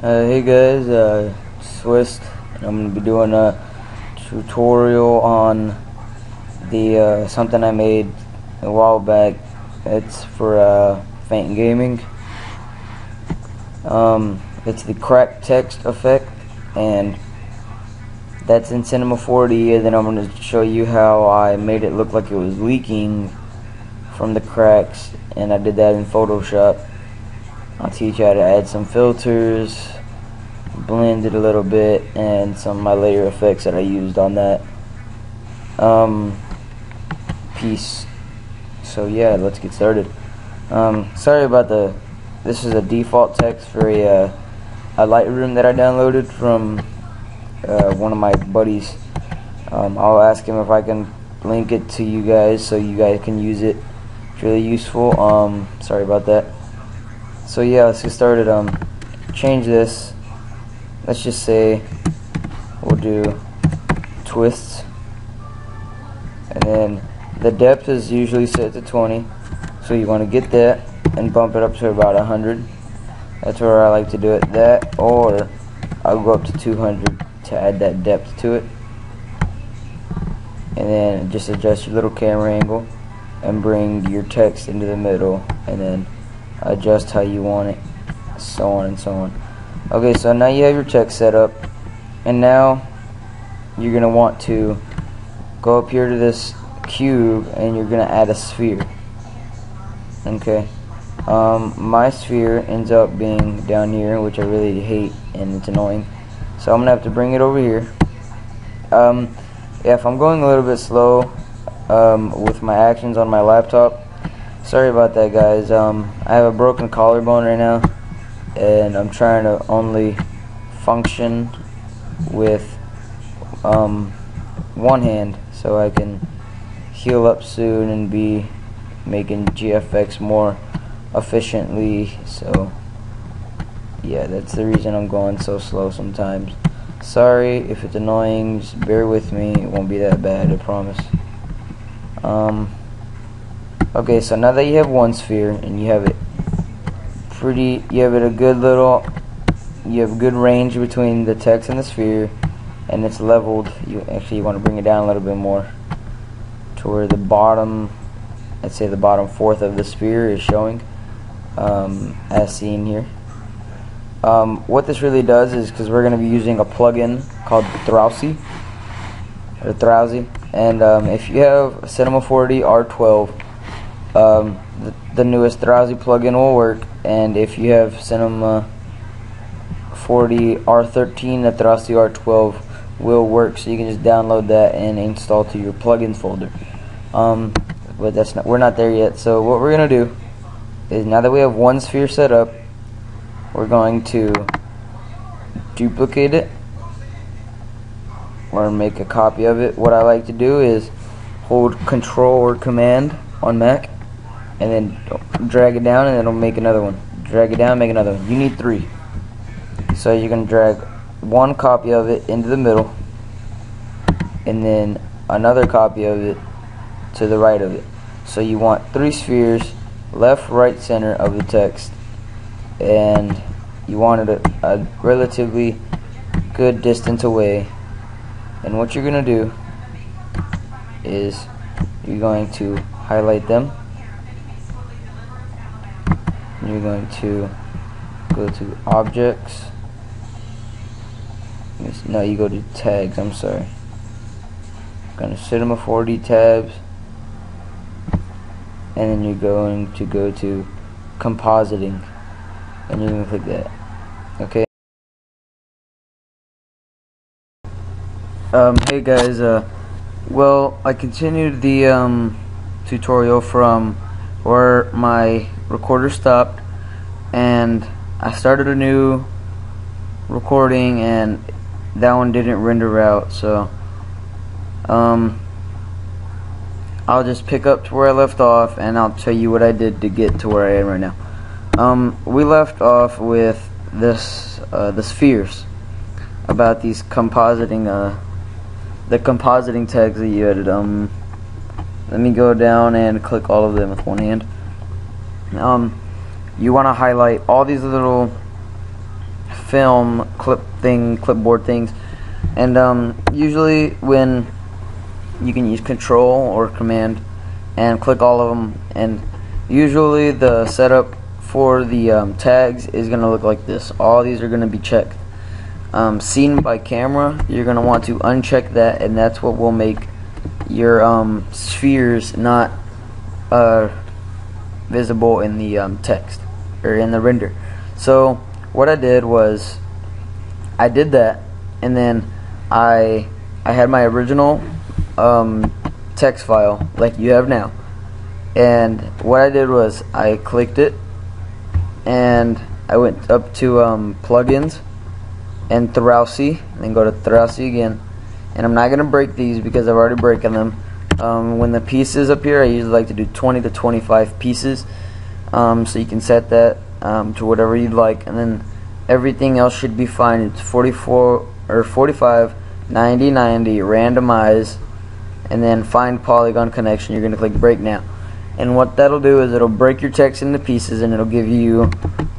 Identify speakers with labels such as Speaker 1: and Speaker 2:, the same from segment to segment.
Speaker 1: Hey guys, Twist. I'm gonna be doing a tutorial on the something I made a while back. It's for Faint Gaming. It's the crack text effect, and that's in Cinema 4D. And then I'm gonna show you how I made it look like it was leaking from the cracks, and I did that in Photoshop. I'll teach you how to add some filters, blend it a little bit, and some of my layer effects that I used on that piece. So yeah, let's get started. Sorry about this is a default text for a Lightroom that I downloaded from one of my buddies. I'll ask him if I can link it to you guys so you guys can use it. It's really useful. Sorry about that. So yeah, let's get started. Change this. Let's just say we'll do twists, and then the depth is usually set to 20, so you want to get that and bump it up to about 100. That's where I like to do it. That, or I'll go up to 200 to add that depth to it, and then just adjust your little camera angle and bring your text into the middle, and then adjust how you want it, so on and so on. Okay, so now you have your text set up, and now you're going to want to go up here to this cube, and you're going to add a sphere. Okay, my sphere ends up being down here, which I really hate, and it's annoying, so I'm going to have to bring it over here. Yeah, if I'm going a little bit slow with my actions on my laptop, sorry about that, guys. I have a broken collarbone right now, and I'm trying to only function with one hand so I can heal up soon and be making GFX more efficiently. So yeah, that's the reason I'm going so slow sometimes. Sorry if it's annoying, just bear with me. It won't be that bad, I promise. Okay, so now that you have one sphere and you have it a good range between the text and the sphere, and it's leveled. You want to bring it down a little bit more to where the bottom, let's say the bottom fourth of the sphere is showing, as seen here. What this really does is, because we're going to be using a plugin called Drowsy, and if you have Cinema 4D R12, the newest Drowsy plugin will work, and if you have Cinema 4D R13, the Drowsy R12 will work. So you can just download that and install to your plugins folder. But we're not there yet. So what we're gonna do is, now that we have one sphere set up, we're going to duplicate it or make a copy of it. What I like to do is hold Control or Command on Mac, and then drag it down, and it'll make another one. Drag it down, make another one. You need 3. So you're going to drag one copy of it into the middle, and then another copy of it to the right of it. So you want 3 spheres, left, right, center of the text, and you want it a relatively good distance away. And what you're going to do is you're going to highlight them. You're going to go to Objects. No, you go to Tags. I'm sorry. Going to Cinema 4D tabs, and then you're going to go to Compositing, and you're going to click that. Okay. Hey guys. Well, I continued the tutorial from where my recorder stopped, and I started a new recording, and that one didn't render out. So I'll just pick up to where I left off, and I'll tell you what I did to get to where I am right now. We left off with this the spheres, about these compositing the compositing tags that you added. Let me go down and click all of them with one hand. You want to highlight all these little film clipboard things, and usually when you can use Control or Command and click all of them, and usually the setup for the tags is going to look like this. All these are going to be checked. Seen by camera, you're going to want to uncheck that, and that's what will make your spheres not visible in the text or in the render. So what I did was I did that, and then I had my original text file like you have now, and what I did was I clicked it and I went up to plugins and Thrausi, and then go to Thrausi again, and I'm not going to break these because I've already broken them. When the pieces appear, I usually like to do 20 to 25 pieces, so you can set that to whatever you'd like, and then everything else should be fine. It's 44 or 45, 90, 90, randomize, and then find polygon connection. You're going to click break now, and what that'll do is it'll break your text into pieces, and it'll give you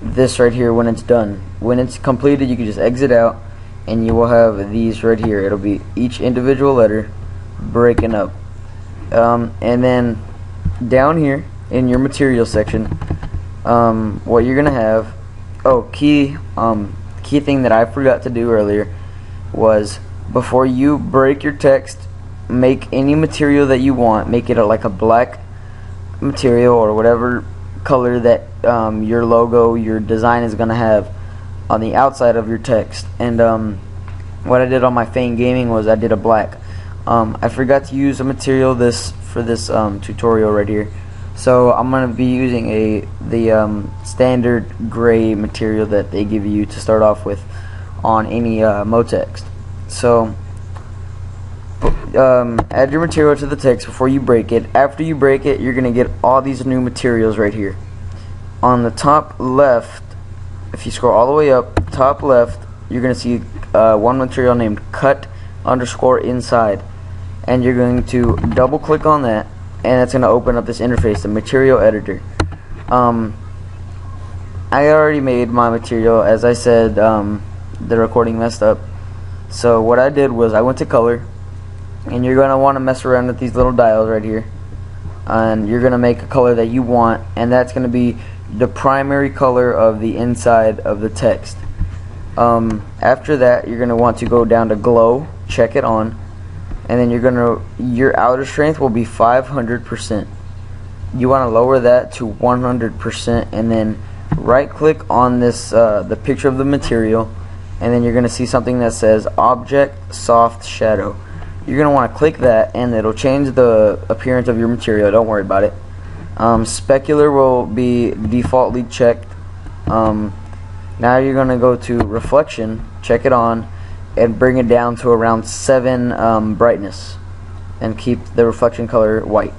Speaker 1: this right here when it's done. When it's completed, you can just exit out, and you will have these right here. It'll be each individual letter breaking up, and then down here in your material section, what you're gonna have, key thing that I forgot to do earlier was, before you break your text, make any material that you want, make it like a black material or whatever color that your logo, your design is going to have on the outside of your text. And what I did on my Fane Gaming was I did a black. I forgot to use a material for this tutorial right here, so I'm going to be using the standard gray material that they give you to start off with on any Motext. So add your material to the text before you break it. After you break it, you're going to get all these new materials right here. On the top left, if you scroll all the way up, top left, you're going to see one material named cut_inside, and you're going to double click on that, and it's going to open up this interface, the material editor. I already made my material. As I said, the recording messed up, so what I did was I went to color, and you're going to want to mess around with these little dials right here, and you're going to make a color that you want, and that's going to be the primary color of the inside of the text. After that, you're going to want to go down to glow, check it on, and then your outer strength will be 500%. You want to lower that to 100%, and then right click on this the picture of the material, and then you're going to see something that says object soft shadow. You're going to want to click that, and it'll change the appearance of your material. Don't worry about it. Specular will be defaultly checked. Now you're going to go to reflection, check it on, and bring it down to around 7 brightness, and keep the reflection color white.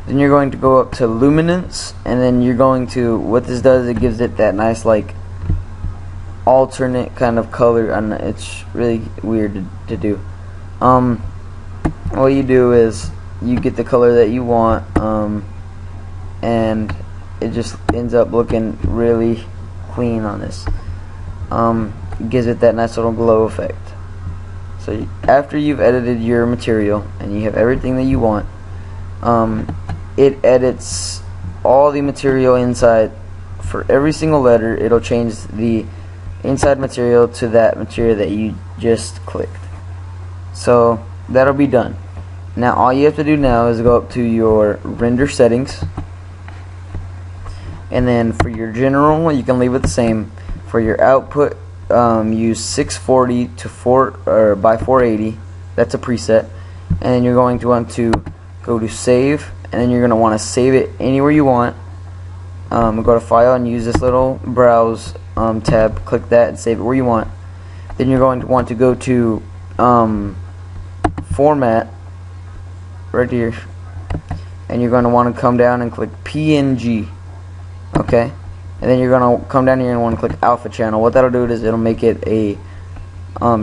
Speaker 1: Then you're going to go up to luminance, and then you're going to, what this does, it gives it that nice like alternate kind of color, and it's really weird to do. What you do is you get the color that you want, and it just ends up looking really clean on this. It gives it that nice little glow effect. So after you've edited your material and you have everything that you want, it edits all the material inside. For every single letter, it'll change the inside material to that material that you just clicked. So that'll be done. Now all you have to do now is go up to your render settings, and then for your general, you can leave it the same. For your output, use 640 to by 480. That's a preset. And then you're going to want to go to save, and then you're going to want to save it anywhere you want. Go to file and use this little browse tab. Click that and save it where you want. Then you're going to want to go to format right here, and you're going to want to come down and click PNG. Okay, and then you're going to come down here and want to click alpha channel. What that'll do is it'll make it a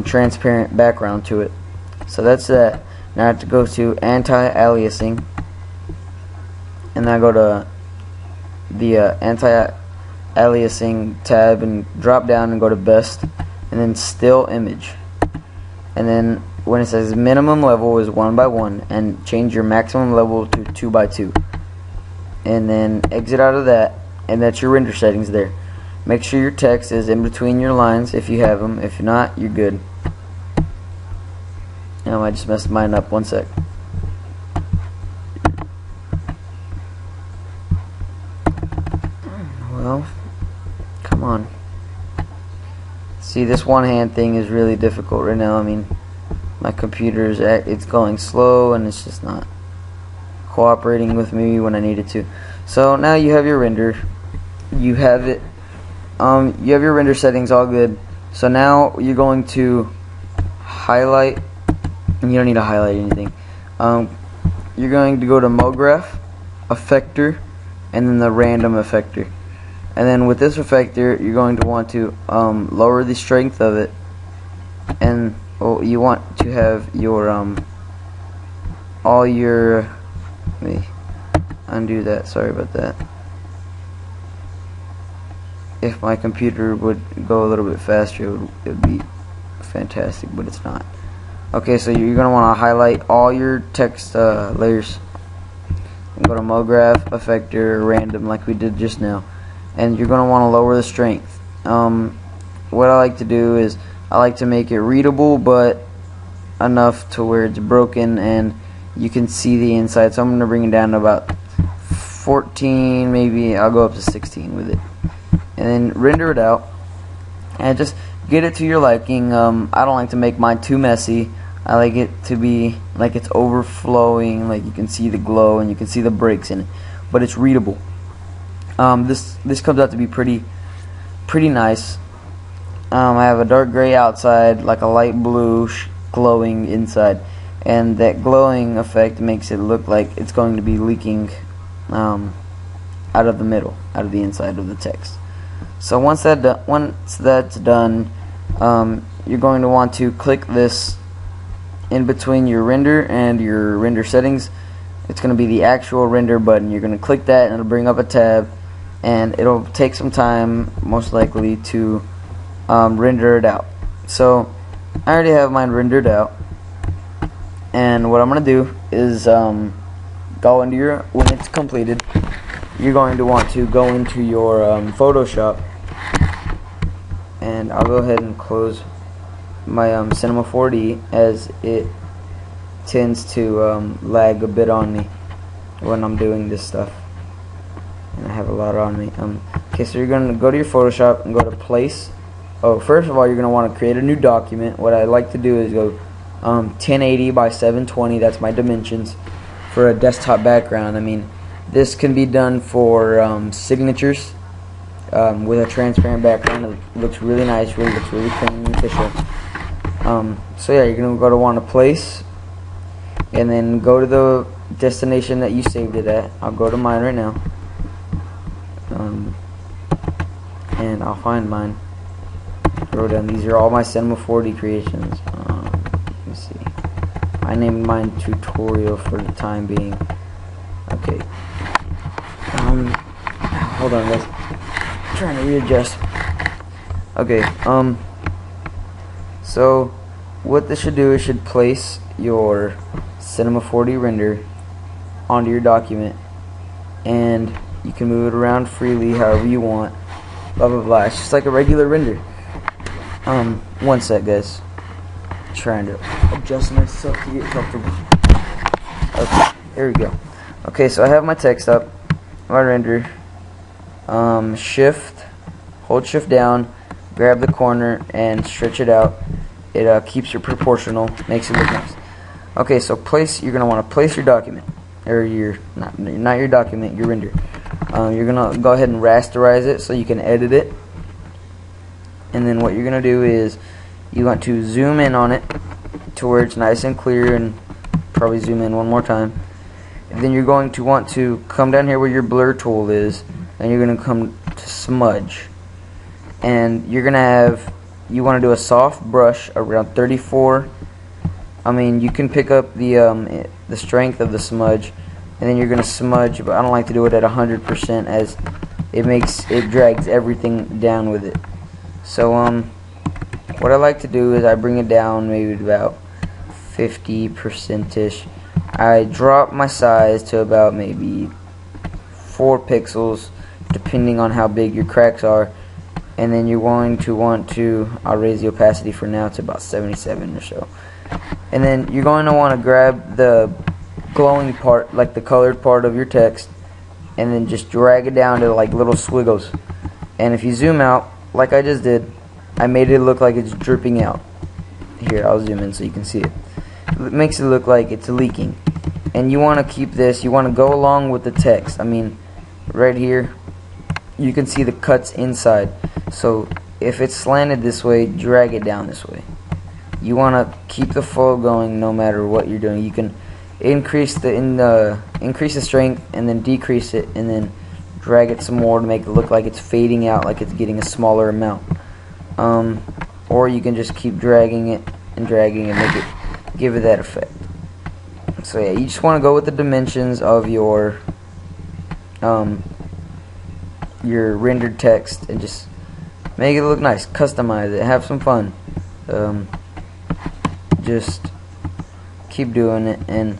Speaker 1: transparent background to it. So that's that. Now I have to go to anti-aliasing, and then I go to the anti-aliasing tab and drop down and go to best. and then still image, and then when it says minimum level is 1 by 1, and change your maximum level to 2 by 2, and then exit out of that, and that's your render settings there. Make sure your text is in between your lines if you have them. If not, you're good. I just messed mine up. 1 sec. Well, come on. See, this one hand thing is really difficult right now. I mean, my computer is it's going slow and it's just not cooperating with me when I need it to. So now you have your render. You have it. You have your render settings all good. So now you're going to highlight. And you don't need to highlight anything. You're going to go to MoGraph, Effector, and then the Random Effector. And then with this effector, you're going to want to lower the strength of it, and you want to have your all your. Let me undo that. Sorry about that. If my computer would go a little bit faster, it would be fantastic, but it's not. Okay, so you're going to want to highlight all your text layers. Go to MoGraph, Effector, Random, like we did just now. And you're going to want to lower the strength. What I like to do is I like to make it readable, but enough to where it's broken and you can see the inside. So I'm going to bring it down to about 14, maybe I'll go up to 16 with it. And then render it out. And just get it to your liking. I don't like to make mine too messy. I like it to be like it's overflowing, like you can see the glow and you can see the breaks in it, but it's readable. This comes out to be pretty nice. I have a dark gray outside, like a light blue glowing inside, and that glowing effect makes it look like it's going to be leaking out of the middle, out of the inside of the text. So once that's done, you're going to want to click this in between your render and your render settings. It's going to be the actual render button. You're going to click that and it'll bring up a tab, and it'll take some time most likely to render it out. So I already have mine rendered out, and what I'm going to do is go into your, when it's completed, you're going to want to go into your Photoshop, and I'll go ahead and close my Cinema 4D as it tends to lag a bit on me when I'm doing this stuff, and I have a lot on me. Okay, so you're going to go to your Photoshop and go to Place. First of all, you're going to want to create a new document. What I like to do is go 1080 by 720. That's my dimensions for a desktop background. I mean, this can be done for signatures with a transparent background. It looks really nice. Looks really clean and official. So yeah, you're going to go to want to place, and then go to the destination that you saved it at. I'll go to mine right now, and I'll find mine. Scroll down. These are all my Cinema 4D creations. Let me see. I named mine tutorial for the time being. Okay. Hold on, guys. I'm trying to readjust. Okay. So what this should do is should place your Cinema 4D render onto your document, and you can move it around freely however you want. Blah blah blah. It's just like a regular render. One sec, guys. Trying to adjust myself to get comfortable. Okay, here we go. Okay, so I have my text up, my render. Hold shift down, grab the corner and stretch it out. It keeps it proportional, makes it look nice. Okay, so you're gonna want to place your document, or your not your document, your render. You're gonna go ahead and rasterize it so you can edit it. And then what you're gonna do is you want to zoom in on it to where it's nice and clear, and probably zoom in one more time. And then you're going to want to come down here where your blur tool is, and you're gonna come to smudge, and you're gonna you want to do a soft brush around 34. I mean, you can pick up the strength of the smudge, and then you're gonna smudge, but I don't like to do it at 100% as it drags everything down with it. So what I like to do is I bring it down maybe about 50%ish. I drop my size to about maybe 4 pixels depending on how big your cracks are, and then you're going to want to, I'll raise the opacity for now to about 77 or so, and then you're going to want to grab the glowing part, like the colored part of your text, and then just drag it down to like little squiggles. And if you zoom out like I just did, I made it look like it's dripping out. Here, I'll zoom in so you can see it. It makes it look like it's leaking. And you want to keep this, you want to go along with the text. I mean, right here you can see the cuts inside, so if it's slanted this way, drag it down this way. You want to keep the flow going no matter what you're doing. You can increase the strength and then decrease it and then drag it some more to make it look like it's fading out, like it's getting a smaller amount. Or you can just keep dragging it and make it, give it that effect. So yeah, you just want to go with the dimensions of your rendered text and just make it look nice, customize it, have some fun. Just keep doing it, and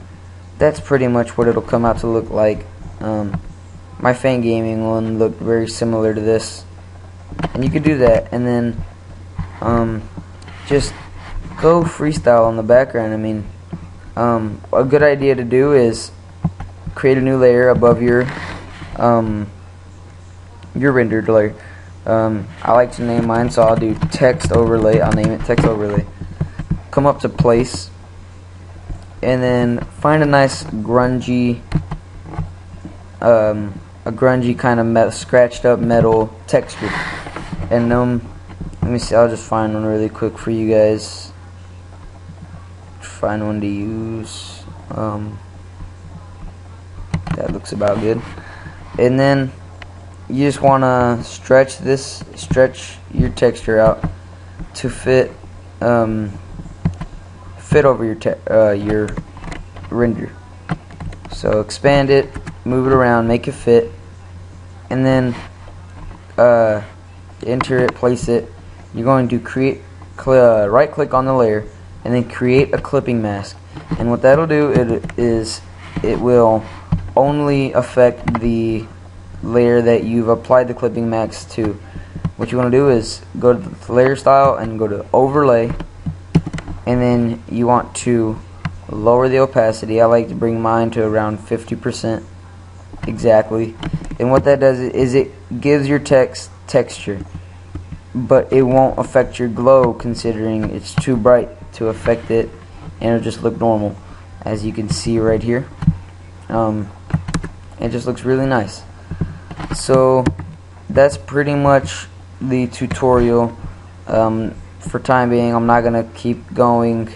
Speaker 1: that's pretty much what it'll come out to look like. My Fan Gaming one looked very similar to this, and you could do that, and then just go freestyle on the background. I mean, a good idea to do is create a new layer above your rendered layer. I like to name mine, so I'll do text overlay. I'll name it text overlay. Come up to place, and then find a nice grungy, kind of scratched up metal texture. And let me see. I'll just find one really quick for you guys. Find one to use. That looks about good. And then you just want to stretch your texture out to fit over your render. So expand it, move it around, make it fit, and then enter it, place it. You're going to right click on the layer and then create a clipping mask. And what that'll do is it will only affect the layer that you've applied the clipping mask to. What you want to do is go to the layer style and go to overlay, and then you want to lower the opacity. I like to bring mine to around 50% exactly. And what that does is it gives your text texture, but it won't affect your glow, considering it's too bright to affect it, and it'll just look normal, as you can see right here. It just looks really nice. So that's pretty much the tutorial. For time being, I'm not gonna keep going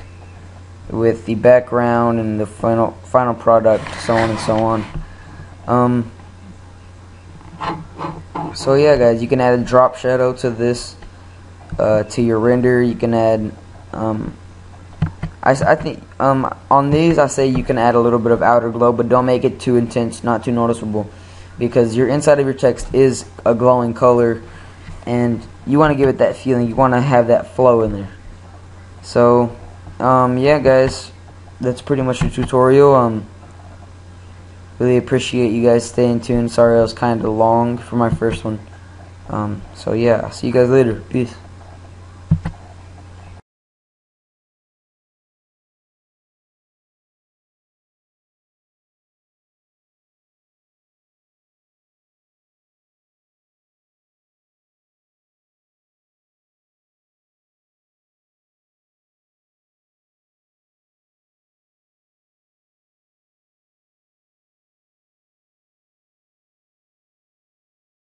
Speaker 1: with the background and the final product, so on and so on. So yeah, guys, you can add a drop shadow to this, to your render. You can add I think on these I say you can add a little bit of outer glow, but don't make it too intense, not too noticeable, because your inside of your text is a glowing color, and you want to give it that feeling. You want to have that flow in there. So yeah, guys, that's pretty much the tutorial. Really appreciate you guys staying tuned. Sorry I was kind of long for my first one. So yeah, I'll see you guys later. Peace.